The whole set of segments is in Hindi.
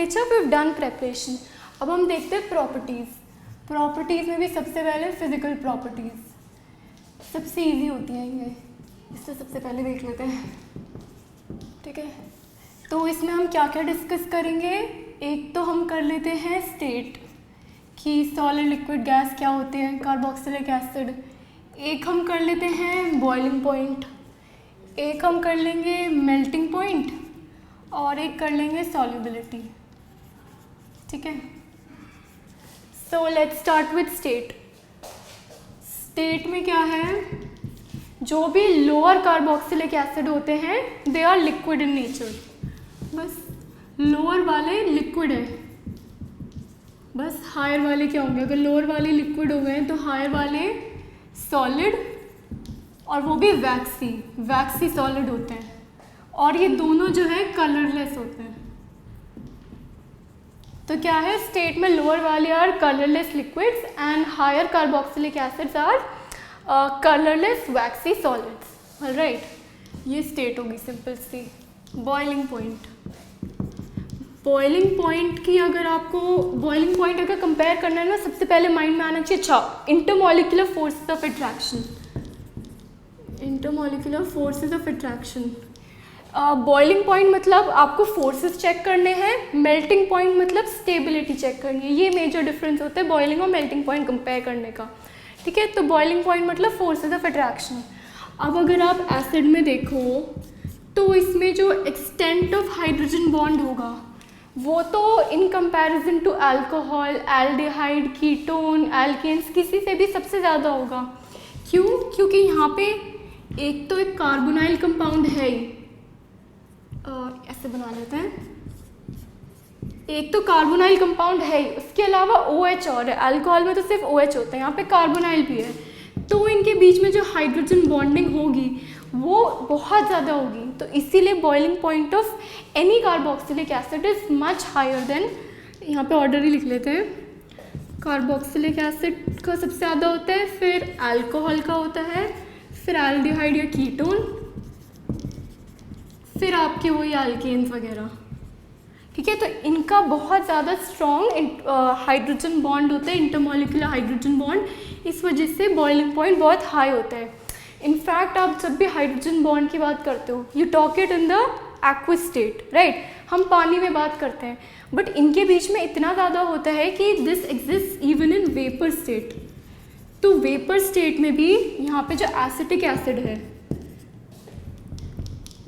Nature we have done preparation. अब हम देखते हैं प्रॉपर्टीज़। प्रॉपर्टीज़ में भी सबसे पहले फिजिकल प्रॉपर्टीज़ सबसे इजी होती हैं ये, इससे सबसे पहले देख लेते हैं। ठीक है, तो इसमें हम क्या क्या डिस्कस करेंगे। एक तो हम कर लेते हैं स्टेट कि सॉलिड लिक्विड गैस क्या होते हैं, कार्बोक्सिलिक एसिड। एक हम कर लेते हैं बॉइलिंग पॉइंट, एक हम कर लेंगे मेल्टिंग पॉइंट, और एक कर लेंगे सॉल्युबिलिटी। ठीक है, so let's start with state. State में क्या है, जो भी लोअर कार्बोक्सिलिक एसिड होते हैं they are liquid in nature. बस लोअर वाले लिक्विड है, बस हायर वाले क्या होंगे, अगर लोअर वाले लिक्विड हो गए तो हायर वाले सॉलिड, और वो भी वैक्सी सॉलिड होते हैं, और ये दोनों जो है कलरलेस होते हैं। तो क्या है, स्टेट में लोअर वाले are colourless liquids and higher carboxylic acids are colourless waxy solids. Alright, ये स्टेट होगी सिंपल सी। बॉइलिंग पॉइंट, बॉइलिंग पॉइंट की अगर आपको बॉइलिंग पॉइंट अगर कंपेयर करना है ना, सबसे पहले माइंड में आना चाहिए अच्छा intermolecular forces of attraction. Intermolecular forces of attraction, boiling point मतलब आपको फोर्सेस चेक करने हैं, मेल्टिंग पॉइंट मतलब स्टेबिलिटी चेक करनी है। ये मेजर डिफरेंस होता है बॉइलिंग और मेल्टिंग पॉइंट कंपेयर करने का। ठीक है, तो बॉइलिंग पॉइंट मतलब फोर्सेस ऑफ अट्रैक्शन। अब अगर आप एसिड में देखो तो इसमें जो एक्सटेंट ऑफ हाइड्रोजन बॉन्ड होगा वो तो in comparison to alcohol, aldehyde, ketone, alkenes किसी से भी सबसे ज़्यादा होगा। क्यों? क्योंकि यहाँ पे एक तो एक कार्बोनाइल कंपाउंड है ही, ऐसे बना लेते हैं, एक तो कार्बोनाइल कंपाउंड है ही, उसके अलावा OH और है। अल्कोहल में तो सिर्फ OH होता है, यहाँ पे कार्बोनाइल भी है, तो इनके बीच में जो हाइड्रोजन बॉन्डिंग होगी वो बहुत ज़्यादा होगी। तो इसीलिए boiling point of any carboxylic acid is much higher than, यहाँ पे ऑर्डर ही लिख लेते हैं, कार्बोक्सिलिक एसिड का सबसे ज़्यादा होता है, फिर अल्कोहल का होता है, फिर एल्डिहाइड या कीटोन, फिर आपके वही एल्केन्स वगैरह। ठीक है, तो इनका बहुत ज़्यादा स्ट्रॉन्ग हाइड्रोजन बॉन्ड होता है, इंटरमॉलिक्यूलर हाइड्रोजन बॉन्ड, इस वजह से बॉइलिंग पॉइंट बहुत हाई होता है। इनफैक्ट आप जब भी हाइड्रोजन बॉन्ड की बात करते हो you talk it in the aqueous state, right, हम पानी में बात करते हैं, बट इनके बीच में इतना ज़्यादा होता है कि this exist even in vapour state. तो वेपर स्टेट में भी यहाँ पे जो एसिटिक एसिड है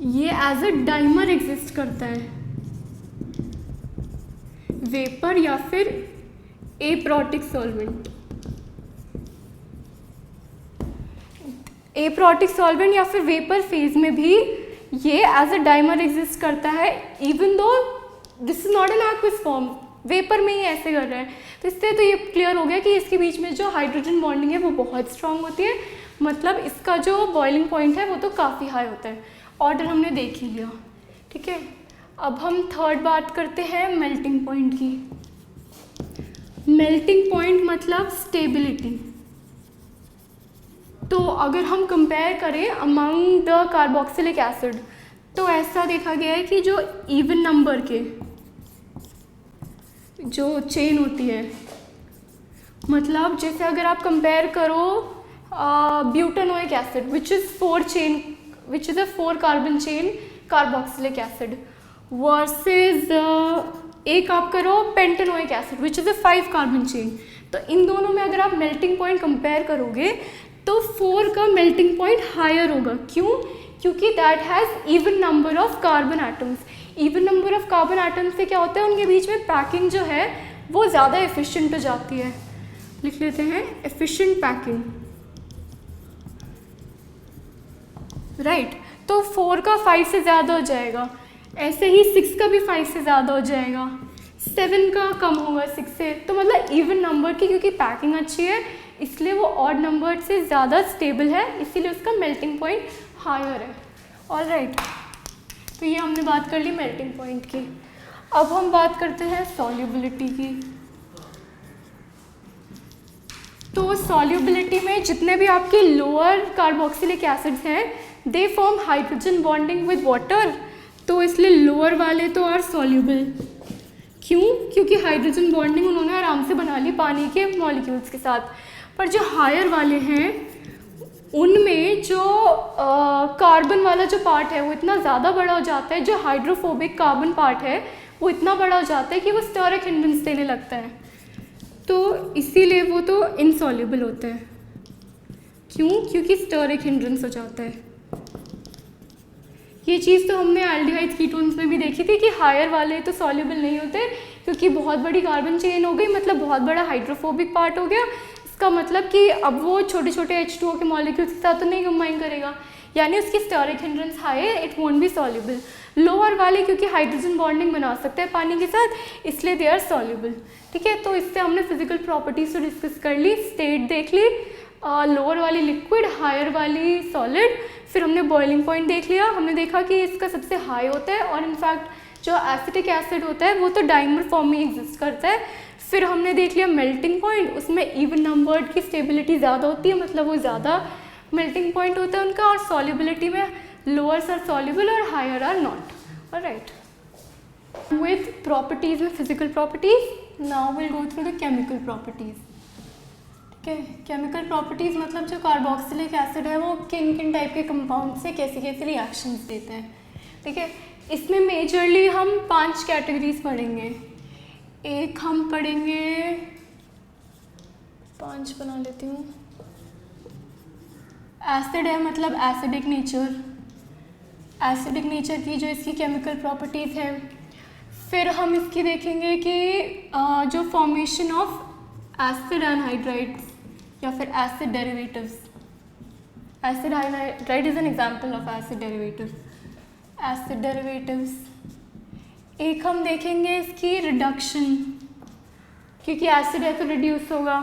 ये एज अ डाइमर एग्जिस्ट करता है, वेपर या फिर एप्रोटिक सॉल्वेंट, एप्रोटिक सॉल्वेंट या फिर वेपर फेज में भी ये एज अ डाइमर एग्जिस्ट करता है, even though this is not an aqueous form, vapour में ही ऐसे कर रहा है। तो इससे तो ये क्लियर हो गया कि इसके बीच में जो हाइड्रोजन बॉन्डिंग है वो बहुत स्ट्रांग होती है, मतलब इसका जो बॉइलिंग पॉइंट है वो तो काफ़ी हाई होता है। ऑर्डर हमने देख ही लिया। ठीक है, अब हम थर्ड बात करते हैं मेल्टिंग पॉइंट की। मेल्टिंग पॉइंट मतलब स्टेबिलिटी। तो अगर हम कंपेयर करें अमंग द कार्बोक्सिलिक एसिड तो ऐसा देखा गया है कि जो इवन नंबर के जो चेन होती है, मतलब जैसे अगर आप कंपेयर करो butanoic acid which is a 4 carbon chain carboxylic acid versus एक आप करो pentanoic acid which is a 5 carbon chain, तो इन दोनों में अगर आप मेल्टिंग पॉइंट कंपेयर करोगे तो 4 का मेल्टिंग पॉइंट हायर होगा। क्यों? क्योंकि that has even number of carbon atoms. Even number of carbon atoms से क्या होता है, उनके बीच में पैकिंग जो है वो ज़्यादा एफिशिएंट हो जाती है। लिख लेते हैं एफिशिएंट पैकिंग, राइट। तो 4 का 5 से ज़्यादा हो जाएगा, ऐसे ही 6 का भी 5 से ज़्यादा हो जाएगा, 7 का कम होगा 6 से। तो मतलब इवन नंबर की क्योंकि पैकिंग अच्छी है इसलिए वो ऑड नंबर से ज़्यादा स्टेबल है, इसीलिए उसका मेल्टिंग पॉइंट हायर है। ऑलराइट, तो ये हमने बात कर ली मेल्टिंग पॉइंट की। अब हम बात करते हैं सॉल्युबिलिटी की। तो सॉल्युबिलिटी में जितने भी आपके लोअर कार्बोक्सिलिक एसिड्स हैं they form hydrogen bonding with water, तो इसलिए लोअर वाले तो आर सॉल्युबल। क्यों? क्योंकि हाइड्रोजन बॉन्डिंग उन्होंने आराम से बना ली पानी के मॉलिक्यूल्स के साथ। पर जो हायर वाले हैं उनमें जो कार्बन वाला जो पार्ट है वो इतना ज़्यादा बड़ा हो जाता है, जो हाइड्रोफोबिक कार्बन पार्ट है वो इतना बड़ा हो जाता है कि वो स्टेरिक हिंड्रेंस देने लगता है, तो इसीलिए वो तो इनसॉल्युबल होता है। क्यों? क्योंकि स्टेरिक हिंड्रेंस हो जाता है। ये चीज़ तो हमने एल्डिहाइड्स कीटोन्स में भी देखी थी कि हायर वाले तो सॉल्युबल नहीं होते क्योंकि बहुत बड़ी कार्बन चेन हो गई, मतलब बहुत बड़ा हाइड्रोफोबिक पार्ट हो गया। इसका मतलब कि अब वो छोटे छोटे H2O के मॉलिक्यूल्स के साथ तो नहीं कंबाइन करेगा, यानी उसकी स्टेरिक हिंड्रेंस हाई है, it won't be soluble. Lower वाले क्योंकि हाइड्रोजन बॉन्डिंग बना सकते हैं पानी के साथ, इसलिए दे आर सॉल्युबल। ठीक है, तो इससे हमने फिजिकल प्रॉपर्टीज तो डिस्कस कर ली, स्टेट देख ली, लोअर वाली लिक्विड, हायर वाली सॉलिड, फिर हमने बॉइलिंग पॉइंट देख लिया। हमने देखा कि इसका सबसे हाई होता है और इनफैक्ट जो एसिटिक एसिड होता है वो तो डाइमर फॉर्म में एग्जिस्ट करता है। फिर हमने देख लिया मेल्टिंग पॉइंट, उसमें इवन नंबर्ड की स्टेबिलिटी ज़्यादा होती है, मतलब वो ज़्यादा मेल्टिंग पॉइंट होता है उनका, और सॉल्युबिलिटी में लोअर्स आर सॉल्युबल और higher are not. Alright, with properties में physical properties, now will go through the chemical properties. ठीक है, केमिकल प्रॉपर्टीज मतलब जो कार्बोक्सिलिक एसिड है वो किन किन टाइप के कंपाउंड से कैसी कैसी रिएक्शंस देते हैं। ठीक है, इसमें मेजरली हम 5 कैटेगरीज पढ़ेंगे। एक हम पढ़ेंगे, 5 बना लेती हूँ। एसिड है मतलब एसिडिक नेचर, एसिडिक नेचर की जो इसकी केमिकल प्रॉपर्टीज़ हैं। फिर हम इसकी देखेंगे कि जो फॉर्मेशन ऑफ एसिड एनहाइड्राइड्स या फिर acid derivatives. Acid hydride is an example of acid derivative, acid derivatives. एक हम देखेंगे इसकी रिडक्शन, क्योंकि एसिड है तो रिड्यूस होगा,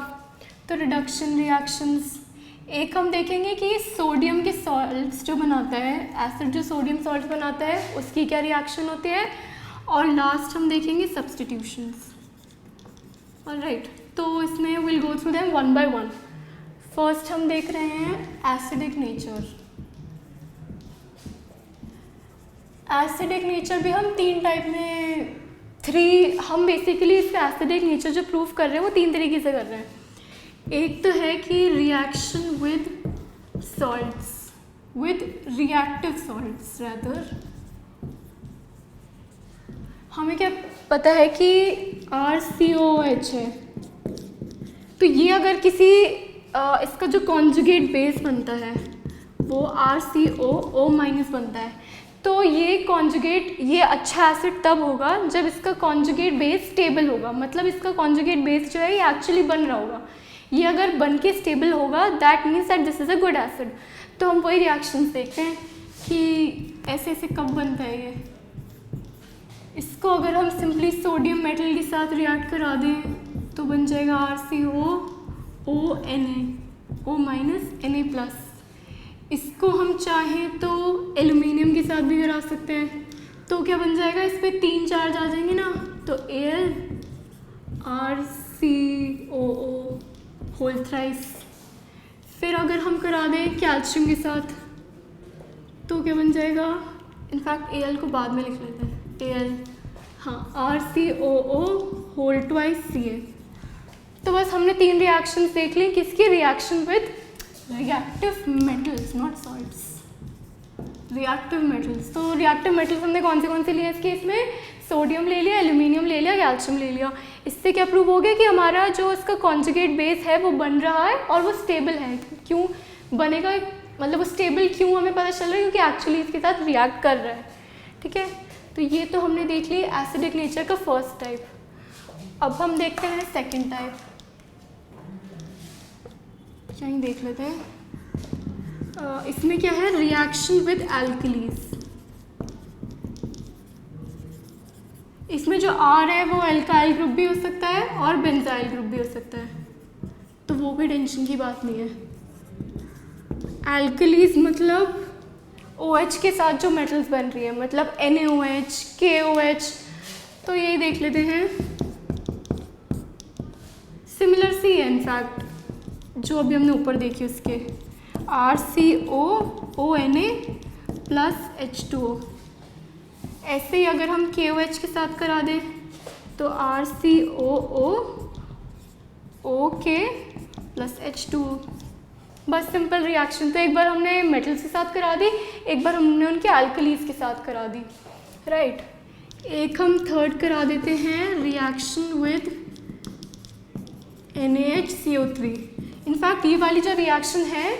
तो रिडक्शन रिएक्शंस। एक हम देखेंगे कि सोडियम के सॉल्ट्स जो बनाता है एसिड, जो सोडियम सॉल्ट बनाता है उसकी क्या रिएक्शन होती है। और लास्ट हम देखेंगे सब्स्टिट्यूशंस। ऑलराइट, तो इसमें will go through them one by one. First हम देख रहे हैं एसिडिक नेचर। एसिडिक नेचर भी हम 3 टाइप में, 3 हम बेसिकली इसका एसिडिक नेचर जो प्रूव कर रहे हैं वो 3 तरीके से कर रहे हैं। एक तो है कि reaction with salts, with reactive salts rather. हमें क्या पता है कि RCOH है, तो ये अगर किसी इसका जो कॉन्जुगेट बेस बनता है वो RCOO- बनता है, तो ये कॉन्जुगेट, ये अच्छा एसिड तब होगा जब इसका कॉन्जुगेट बेस स्टेबल होगा, मतलब इसका कॉन्जुगेट बेस जो है ये एक्चुअली बन रहा होगा। ये अगर बन के स्टेबल होगा that means that this is a good acid. तो हम वही रिएक्शंस देखते हैं कि ऐसे ऐसे कब बनता है ये। इसको अगर हम सिंपली सोडियम मेटल के साथ रिएक्ट करा दें तो बन जाएगा RCOO-Na+। इसको हम चाहें तो एल्यूमिनियम के साथ भी करा सकते हैं, तो क्या बन जाएगा, इस पर 3 चार्ज आ जाएंगे ना, तो Al RCOO होल थ्राइस। फिर अगर हम करा दें कैल्शियम के साथ तो क्या बन जाएगा, इनफैक्ट Al को बाद में लिख लेते हैं, Al हाँ RCOO होल ट्वाइस Ca। तो बस हमने 3 रिएक्शंस देख ली, किसकी, reaction with reactive metals, not salts, reactive metals. तो रिएक्टिव मेटल्स हमने कौन से लिए इस केस में, सोडियम ले लिया, एल्यूमिनियम ले लिया, कैल्शियम ले लिया। इससे क्या प्रूव हो गया कि हमारा जो इसका कॉन्जुगेट बेस है वो बन रहा है और वो स्टेबल है। क्यों बनेगा, मतलब वो स्टेबल क्यों हमें पता चल रहा है, क्योंकि एक्चुअली इसके साथ रिएक्ट कर रहा है। ठीक है, तो ये तो हमने देख ली एसिडिक नेचर का फर्स्ट टाइप। अब हम देखते हैं सेकेंड टाइप, यहीं देख लेते हैं। इसमें क्या है, रिएक्शन विद एल्कलीज। इसमें जो R है वो एल्काइल ग्रुप भी हो सकता है और बेंजाइल ग्रुप भी हो सकता है, तो वो भी टेंशन की बात नहीं है। एल्कलीज मतलब OH के साथ जो मेटल्स बन रही है, मतलब NaOH, KOH, तो यही देख लेते हैं। सिमिलर सी है इनफैक्ट जो अभी हमने ऊपर देखी उसके, RCOONA+H2O। ऐसे ही अगर हम KOH के साथ करा दें तो RCOO OK प्लस H2O, बस सिंपल रिएक्शन। तो एक बार हमने मेटल्स के साथ करा दी, एक बार हमने उनके अल्कलीज के साथ करा दी, राइट। एक हम थर्ड करा देते हैं, रिएक्शन विद NaHCO3। इनफैक्ट ये वाली जो रिएक्शन है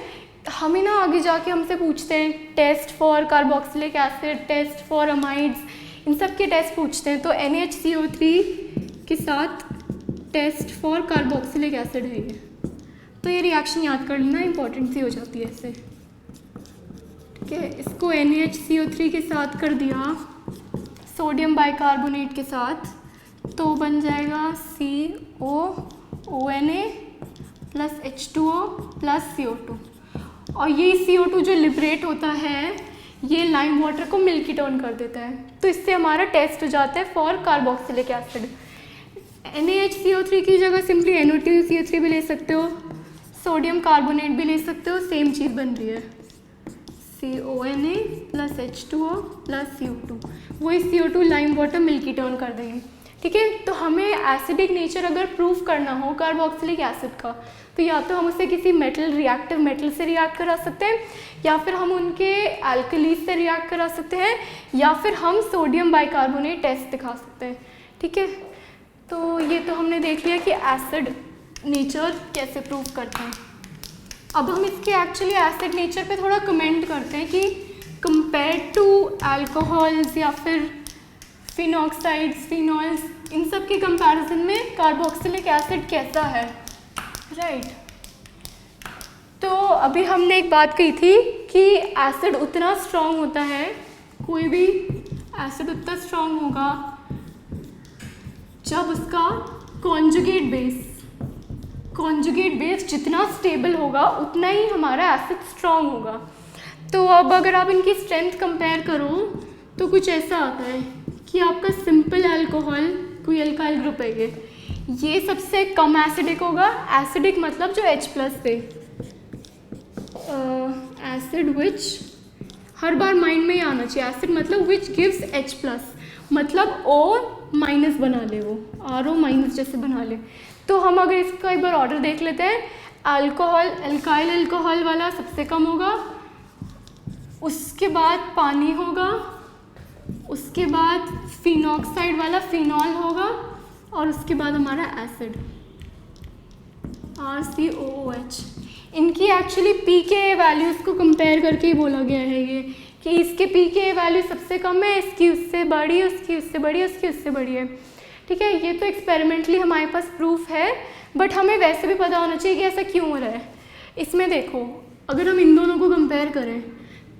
हमें ना आगे जाके हमसे पूछते हैं test for carboxylic acid, test for amides, इन सब के टेस्ट पूछते हैं। तो NaHCO3 के साथ टेस्ट फॉर कार्बोक्सिलिक एसिड है ये, तो ये रिएक्शन याद कर लेना, इंपॉर्टेंट सी हो जाती है इससे, ठीक है। इसको NaHCO3 के साथ कर दिया सोडियम बाइकार्बोनेट के साथ, तो बन जाएगा COONA plus H2O plus CO2। और ये CO2 जो लिबरेट होता है ये लाइम वाटर को मिल्की टर्न कर देता है, तो इससे हमारा टेस्ट हो जाता है फॉर कार्बोक्सिलिक एसिड। NaHCO3 की जगह सिंपली NO2CO3 भी ले सकते हो, सोडियम कार्बोनेट भी ले सकते हो, सेम चीज़ बन रही है, CONA plus H2O plus CO2, वही CO2 lime water milky turn कर देंगे, ठीक है। तो हमें एसिडिक नेचर अगर प्रूव करना हो कार्बोक्सिलिक एसिड का, तो या तो हम उसे किसी मेटल, रिएक्टिव मेटल से रिएक्ट करा सकते हैं, या फिर हम उनके अल्कलीज से रिएक्ट करा सकते हैं, या फिर हम सोडियम बाइकार्बोनेट टेस्ट दिखा सकते हैं, ठीक है। तो ये तो हमने देख लिया कि एसिड नेचर कैसे प्रूव करते हैं। अब हम इसके एक्चुअली एसिड नेचर पे थोड़ा कमेंट करते हैं कि कंपेयर टू अल्कोहल्स या फिर फिनॉक्साइड्स, फिनॉल्स, इन सब के कंपैरिजन में कार्बोक्सिलिक एसिड कैसा है, राइट। तो अभी हमने एक बात कही थी कि एसिड उतना स्ट्रॉन्ग होता है, कोई भी एसिड उतना स्ट्रॉन्ग होगा जब उसका कॉन्जुगेट बेस जितना स्टेबल होगा उतना ही हमारा एसिड स्ट्रॉन्ग होगा। तो अब अगर आप इनकी स्ट्रेंथ कंपेयर करो तो कुछ ऐसा आता है कि आपका सिंपल अल्कोहल, कोई अल्काइल ग्रुप है ये सबसे कम एसिडिक होगा। एसिडिक मतलब जो H प्लस पे, acid which, her bar mind में ही आना चाहिए, एसिड मतलब विच गिव्स H प्लस, मतलब O माइनस बना ले, वो RO माइनस जैसे बना ले। तो हम अगर इसका एक बार ऑर्डर देख लेते हैं, अल्कोहल, अल्काइल अल्कोहल वाला सबसे कम होगा, उसके बाद पानी होगा, उसके बाद फिनॉक्साइड वाला फिनॉल होगा, और उसके बाद हमारा एसिड RCOOH। इनकी एक्चुअली pKa वैल्यूज़ को कंपेयर करके ही बोला गया है ये कि इसके pKa वैल्यू सबसे कम है, इसकी उससे बड़ी, उसकी उससे बड़ी, उसकी उससे बड़ी है, ठीक है। ये तो एक्सपेरिमेंटली हमारे पास प्रूफ है, बट हमें वैसे भी पता होना चाहिए कि ऐसा क्यों हो रहा है। इसमें देखो, अगर हम इन दोनों को कंपेयर करें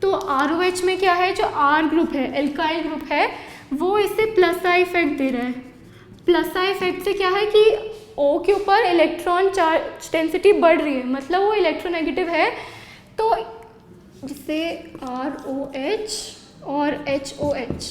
तो ROH में क्या है, जो R ग्रुप है, एल्काइल ग्रुप है, वो इसे प्लस आई इफेक्ट दे रहा है। प्लस आई इफेक्ट से क्या है कि O के ऊपर इलेक्ट्रॉन चार्ज डेंसिटी बढ़ रही है, मतलब वो इलेक्ट्रोनेगेटिव है। तो जिससे ROH और HOH,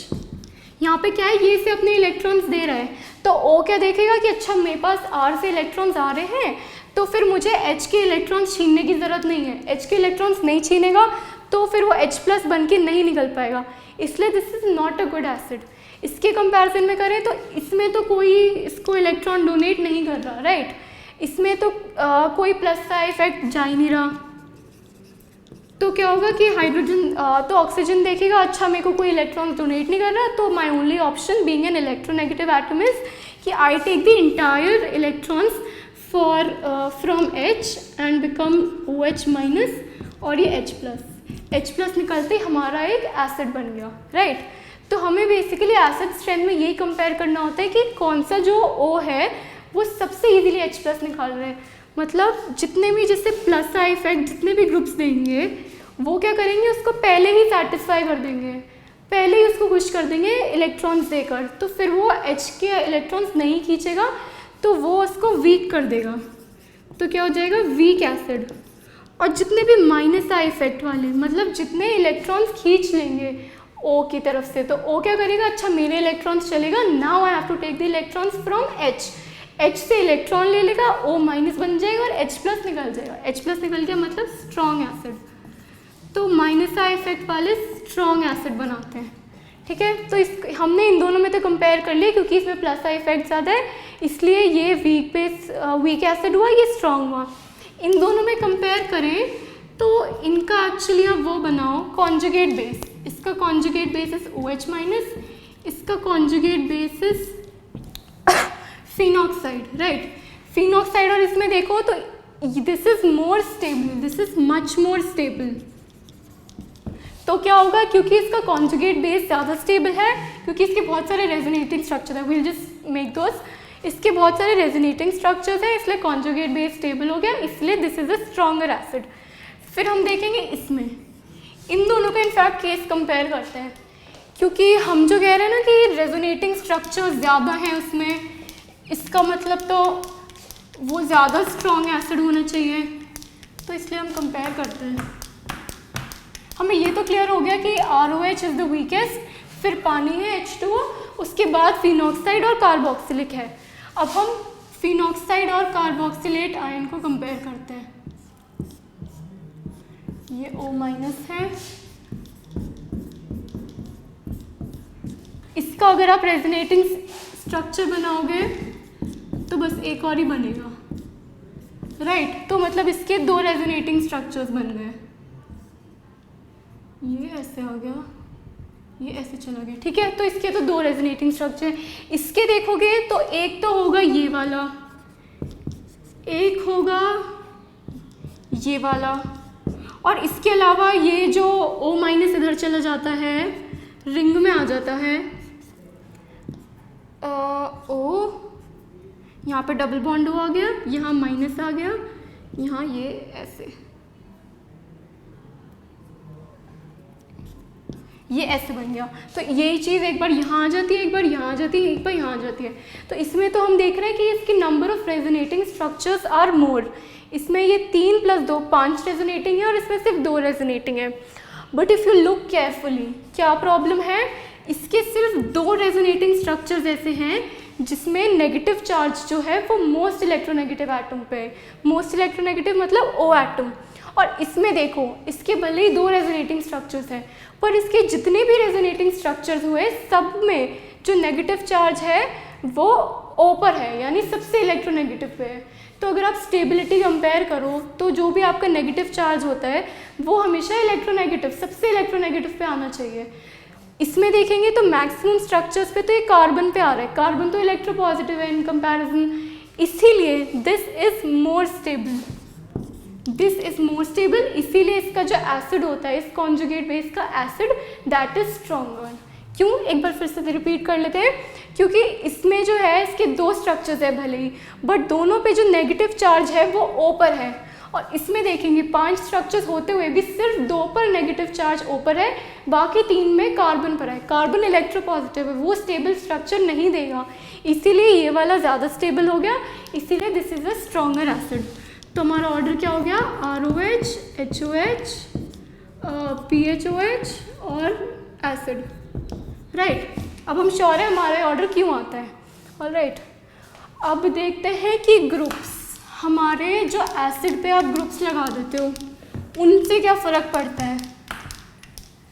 यहाँ पे क्या है, ये इसे अपने इलेक्ट्रॉन्स दे रहा है, तो O क्या देखेगा कि अच्छा मेरे पास R से इलेक्ट्रॉन्स आ रहे हैं, तो फिर मुझे H के इलेक्ट्रॉन्स छीनने की ज़रूरत नहीं है। H के इलेक्ट्रॉन्स नहीं छीनेगा तो फिर वो H प्लस बन के नहीं निकल पाएगा, इसलिए this is not a good acid. इसके कंपैरिजन में करें तो इसमें तो कोई इसको इलेक्ट्रॉन डोनेट नहीं कर रहा, राइट। इसमें तो कोई प्लस का इफेक्ट जा ही नहीं रहा। तो क्या होगा कि हाइड्रोजन तो ऑक्सीजन देखेगा, अच्छा मेरे को कोई इलेक्ट्रॉन डोनेट नहीं कर रहा, तो my only option being an electronegative atom is कि I take the entire electrons for from H and become OH minus, और ये H प्लस निकलते ही हमारा एक एसिड बन गया, राइट। तो हमें बेसिकली एसिड स्ट्रेंथ में यही कंपेयर करना होता है कि कौन सा जो O है वो सबसे इजीली H प्लस निकाल रहे हैं। मतलब जितने भी जैसे प्लस आई इफेक्ट जितने भी ग्रुप्स देंगे वो क्या करेंगे, उसको पहले ही सेटिस्फाई कर देंगे, पहले ही उसको खुश कर देंगे इलेक्ट्रॉन्स देकर, तो फिर वो H के इलेक्ट्रॉन्स नहीं खींचेगा तो वो उसको वीक कर देगा, तो क्या हो जाएगा वीक एसिड। और जितने भी माइनस आई इफेक्ट वाले, मतलब जितने इलेक्ट्रॉन्स खींच लेंगे O की तरफ से, तो O क्या करेगा, अच्छा मेरे इलेक्ट्रॉन्स चलेगा, now I have to take the electrons from H से इलेक्ट्रॉन ले लेगा, O माइनस बन जाएगा और H प्लस निकल जाएगा। H प्लस निकल गया मतलब स्ट्रॉन्ग एसिड। तो माइनस आई इफेक्ट वाले स्ट्रॉन्ग एसिड बनाते हैं, ठीक है। तो इस हमने इन दोनों में तो कंपेयर कर लिया क्योंकि इसमें प्लस आई इफेक्ट ज़्यादा है, इसलिए ये वीक एसिड हुआ, ये स्ट्रॉन्ग हुआ। इन दोनों में कंपेयर करें तो इनका एक्चुअली अब वो बनाओ कॉन्जुगेट बेस। इसका conjugate base is OH minus, इसका conjugate base is phenoxide, right. Phenoxide और इसमें देखो तो this is more stable, this is much more stable. तो क्या होगा, क्योंकि इसका कॉन्जुगेट बेस ज़्यादा स्टेबल है, क्योंकि इसके बहुत सारे रेजोनेटिंग स्ट्रक्चर है, विल जस्ट मेक दोस, इसके बहुत सारे रेजोनेटिंग स्ट्रक्चर्स हैं, इसलिए कॉन्जुगेट बेस स्टेबल हो गया, इसलिए this is a stronger acid. फिर हम देखेंगे इसमें इन दोनों का इनफैक्ट केस कंपेयर करते हैं, क्योंकि हम जो कह रहे हैं ना कि रेजोनेटिंग स्ट्रक्चर ज़्यादा हैं उसमें, इसका मतलब तो वो ज़्यादा स्ट्रॉन्ग एसिड होना चाहिए, तो इसलिए हम कंपेयर करते हैं। हमें ये तो क्लियर हो गया कि ROH इज़ द वीकेस्ट, फिर पानी है H2O, उसके बाद फिनॉक्साइड और कार्बोक्सिलिक है। अब हम फिनॉक्साइड और कार्बोक्सिलेट आयन को कंपेयर करते हैं। ये O माइनस है, इसका अगर आप रेजोनेटिंग स्ट्रक्चर बनाओगे तो बस एक और ही बनेगा, राइट। तो मतलब इसके दो रेजोनेटिंग स्ट्रक्चर्स बन गए, ये ऐसे आ गया, ये ऐसे चला गया, ठीक है। तो इसके तो दो रेजोनेटिंग स्ट्रक्चर, इसके देखोगे तो एक तो होगा ये वाला, एक होगा ये वाला, और इसके अलावा ये जो O माइनस इधर चला जाता है, रिंग में आ जाता है, O यहाँ पे डबल बॉन्ड आ गया, यहाँ माइनस आ गया, यहाँ ये ऐसे, ये ऐसे बन गया। तो यही चीज़ एक बार यहाँ आ जाती है, एक बार यहाँ आ जाती है, एक बार यहाँ आ जाती है। तो इसमें तो हम देख रहे हैं कि इसकी number of resonating structures are more. इसमें ये 3 + 2 5 रेजोनेटिंग है और इसमें सिर्फ 2 रेजोनेटिंग है। But if you look carefully, क्या प्रॉब्लम है, इसके सिर्फ 2 रेजोनेटिंग स्ट्रक्चर्स ऐसे हैं जिसमें नेगेटिव चार्ज जो है वो मोस्ट इलेक्ट्रोनेगेटिव एटम पे है। मोस्ट इलेक्ट्रोनेगेटिव मतलब O एटम। और इसमें देखो, इसके भले ही 2 रेजोनेटिंग स्ट्रक्चर्स हैं, पर इसके जितने भी रेजोनेटिंग स्ट्रक्चर्स हुए सब में जो नेगेटिव चार्ज है वो O पर है, यानी सबसे इलेक्ट्रोनेगेटिव पे है। तो अगर आप स्टेबिलिटी कंपेयर करो तो जो भी आपका नेगेटिव चार्ज होता है वो हमेशा इलेक्ट्रोनेगेटिव, सबसे इलेक्ट्रोनेगेटिव पे आना चाहिए। इसमें देखेंगे तो मैक्सिमम स्ट्रक्चर्स पे तो ये कार्बन पे आ रहा है, कार्बन तो इलेक्ट्रोपॉजिटिव है इन कंपैरिजन, इसीलिए this is more stable, this is more stable. इसीलिए इसका जो एसिड होता है, इस कॉन्जुगेट बेस का एसिड, दैट इज स्ट्रॉन्गर। क्यों, एक बार फिर से रिपीट कर लेते हैं, क्योंकि इसमें जो है इसके 2 स्ट्रक्चर्स है भले ही, बट दोनों पे जो नेगेटिव चार्ज है वो O पर है। और इसमें देखेंगे 5 स्ट्रक्चर्स होते हुए भी सिर्फ 2 पर नेगेटिव चार्ज O पर है, बाकी 3 में कार्बन पर है। कार्बन इलेक्ट्रोपॉजिटिव है, वो स्टेबल स्ट्रक्चर नहीं देगा, इसीलिए ये वाला ज़्यादा स्टेबल हो गया, इसीलिए this is a stronger acid. तो हमारा ऑर्डर क्या हो गया, ROH, HOH, PHOH और एसिड, राइट। अब हम श्योर है हमारे ऑर्डर क्यों आता है, ऑलराइट। अब देखते हैं कि ग्रुप्स, हमारे जो एसिड पे आप ग्रुप्स लगा देते हो उनसे क्या फ़र्क पड़ता है।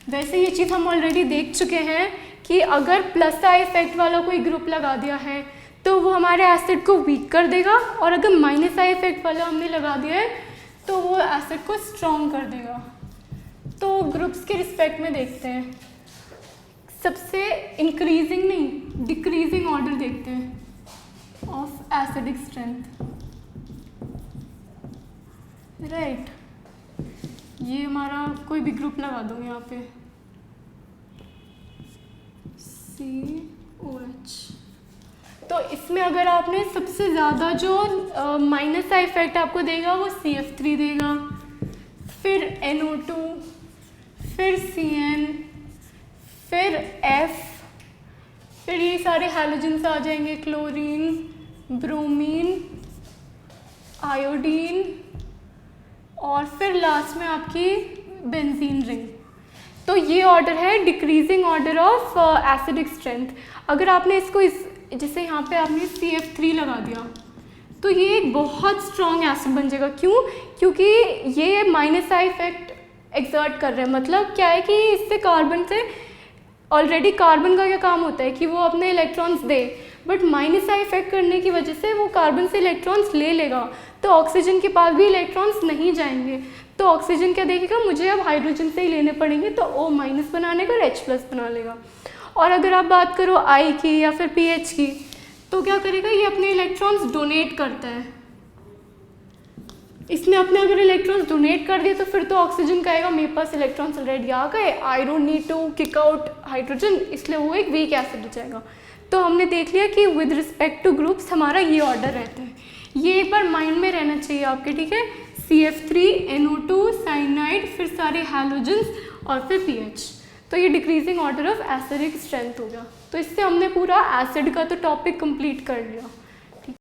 वैसे ये चीज़ हम ऑलरेडी देख चुके हैं कि अगर प्लस आई इफेक्ट वाला कोई ग्रुप लगा दिया है तो वो हमारे एसिड को वीक कर देगा, और अगर माइनस आई इफेक्ट वाला हमने लगा दिया है तो वो एसिड को स्ट्रॉन्ग कर देगा। तो ग्रुप्स के रिस्पेक्ट में देखते हैं, सबसे इंक्रीजिंग नहीं डिक्रीजिंग ऑर्डर देखते हैं ऑफ एसिडिक स्ट्रेंथ, राइट। ये हमारा कोई भी ग्रुप लगा दो यहाँ पे, COH। तो इसमें अगर आपने सबसे ज़्यादा जो माइनस आई इफेक्ट आपको देगा वो CF3 देगा, फिर NO2, फिर CN, फिर F, फिर ये सारे हैलोजेंस आ जाएंगे, क्लोरीन, ब्रोमीन, आयोडीन, और फिर लास्ट में आपकी बेंजीन रिंग। तो ये ऑर्डर है decreasing order of acidic strength. अगर आपने इसको जैसे यहाँ पे आपने CF3 लगा दिया तो ये एक बहुत स्ट्रॉन्ग एसिड बन जाएगा। क्यों, क्योंकि ये माइनस आई इफेक्ट एक्सर्ट कर रहे हैं। मतलब क्या है कि इससे कार्बन से ऑलरेडी कार्बन का क्या काम होता है कि वो अपने electrons they, but minus I effect करने की वजह से वो कार्बन से इलेक्ट्रॉन्स ले लेगा, तो ऑक्सीजन के पास भी इलेक्ट्रॉन्स नहीं जाएंगे, तो ऑक्सीजन क्या देखेगा, मुझे अब हाइड्रोजन से ही लेने पड़ेंगे, तो O माइनस बनाने का और H प्लस बना लेगा। और अगर आप बात करो I की या फिर pH की, तो क्या करेगा, ये अपने इलेक्ट्रॉन्स डोनेट करता है। इसने अपने अगर इलेक्ट्रॉन्स डोनेट कर दिए तो फिर तो ऑक्सीजन कहेगा मेरे पास इलेक्ट्रॉन्स ऑलरेडी आ गए, I don't need to kick out hydrogen, इसलिए वो एक वीक एसिड हो जाएगा। तो हमने देख लिया कि विद रिस्पेक्ट टू ग्रुप्स हमारा ये ऑर्डर रहता है, ये एक बार माइंड में रहना चाहिए आपके, ठीक है। CF3, NO2, साइनाइड, फिर सारे हैलोजेंस और फिर pH, तो ये decreasing order of acidic strength हो गया। तो इससे हमने पूरा एसिड का तो टॉपिक कंप्लीट कर लिया।